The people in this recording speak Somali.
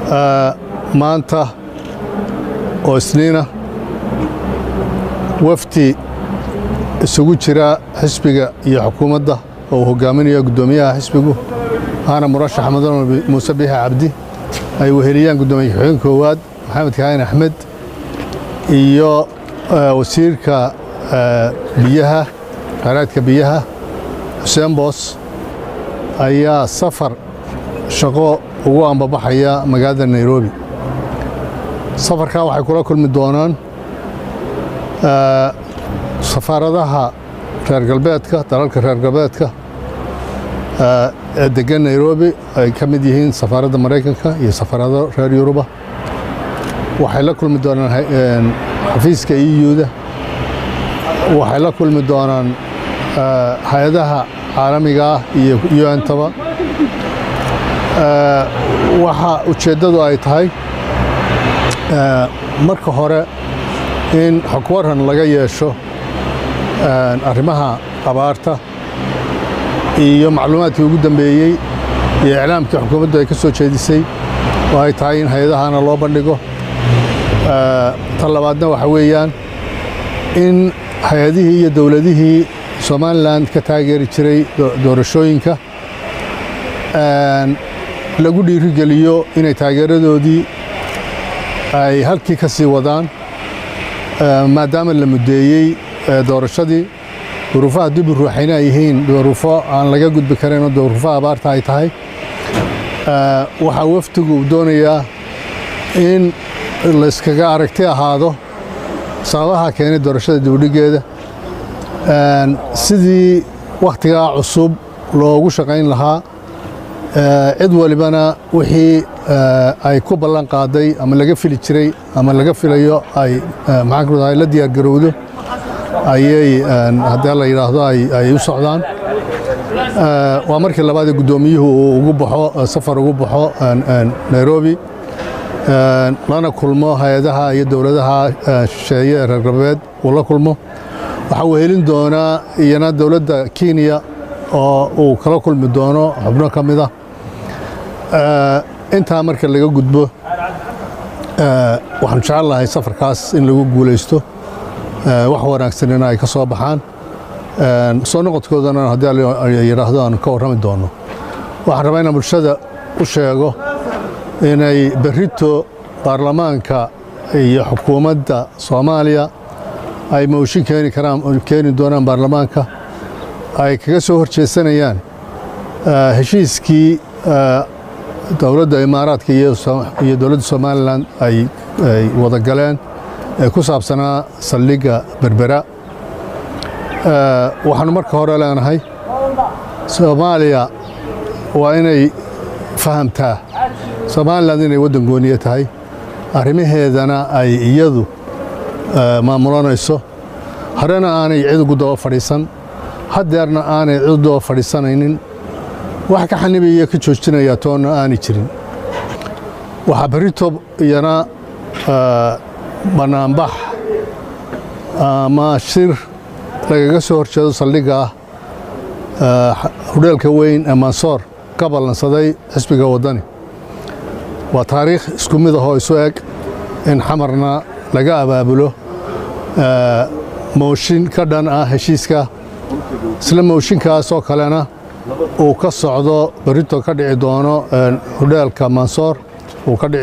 maanta oo isniina wafti isugu jira xisbiga iyo xukuumadda oo hogaaminaya gudoomiyaha xisbigu ana murashax Xamadon Muuse Biixi Cabdi ay weheliyaan gudoomiyaha xigeenka koowaad Maxamed Kaahin Axmed iyo wasiirka biyaha khayraadka biyaha Xuseen Boos ayaa safar shaqo ugu ambabaxaya magaalada Nairobi. safarka waxay kula kulmi doonaan safaaradaha reer galbeedka dalalka reer galbeedka ee degan Nairobi ay ka mid yihiin safaaradda Mareykanka iyo safaarado reer Yuruba. waxay la kulmi doonaan xafiiska EU-da, waxay la kulmi doonaan hay'adaha caalamiga ah iyo UN-taba. waxa ujeedadu ay tahay marka hore in xog waran laga yeesho arrimaha abaarta iyo macluumaadkii ugu dambeeyay iyo iclaamkii xukuumaddu ay ka soo jeedisay oo ay tahay in hay'adahana loo bandhigo. tan labaadna waxa weeyaan in hay'adihii iyo dowladihii Somaliland ka taageeri jiray doorashooyinka lagu dhiirigeliyo inay taageeradoodii ay halkii ka sii wadaan maadaama la mudeeyey doorashadii. duruufaha dib u ruuxayna ay yihiin duruufo aan laga gudbi karin oo duruufaha abaarta ay tahay. waxaa wafdigu doonayaa in la iskaga aragti ahaado sababaha keenay doorashada dibudhigeeda, sidii wakhtigaa cusub loogu shaqayn lahaa. cid walibana wixii ay ku ballan qaaday ama laga fili jiray ama laga filayo ay maxaa la diyaar garowdo ayay haddii la yiraahdo ay u socdaan. waa markii labaad gudoomiyuhu ugu baxo safar ugu baxo Nairobi lana kulmo hay'adaha iyo dowladaha shisheeye ee reer galbeed uu la kulmo. waxa uu helin doonaa iyana dowladda Kenya oo uu kala kulmi doono xubno ka mid ah. intaa marka laga gudbo waxaan jecelahay safarkaas in lagu guuleysto, wax wanaagsanina ay ka soo baxaan. soo noqodkoodana haddii la yiraahdo aan ka warrami doono. waxaan rabaa inaan bulshada u sheego inay berrito baarlamaanka iyo xukuumadda Soomaaliya ay mooshin keeni doonaan baarlamaanka ay kaga soo horjeesanayaan heshiiskii dowladda Imaaraadka iyo dowladda Somaliland ay wada galeen ee ku saabsanaa saldhigga Berbera. waxaanu marka hore leenahay Soomaaliya waa inay fahamtaa Somaliland inay waddan gooniye tahay, arrimaheedana ay iyadu maamulanayso. horena aanay cid ugu daba fadhiisan, haddeerna aanay cid u daba fadhiisanaynin. wax ka xanibaya ka joojinaya toonna aanay jirin. waxaa berrito iyana banaanbax ama shir lagaga soo horjeedo saldhigga hudheelka weyn ee Mansoor ka ballansaday xisbiga waddani. waa taariikh isku mid ah oo isu eg in xamarna laga abaabulo mooshin ka dhan ah heshiiska, isla mooshinkaas oo kalena uu ka socdo berrito ka dhici doono hudheelka Mansoor uu ka dhici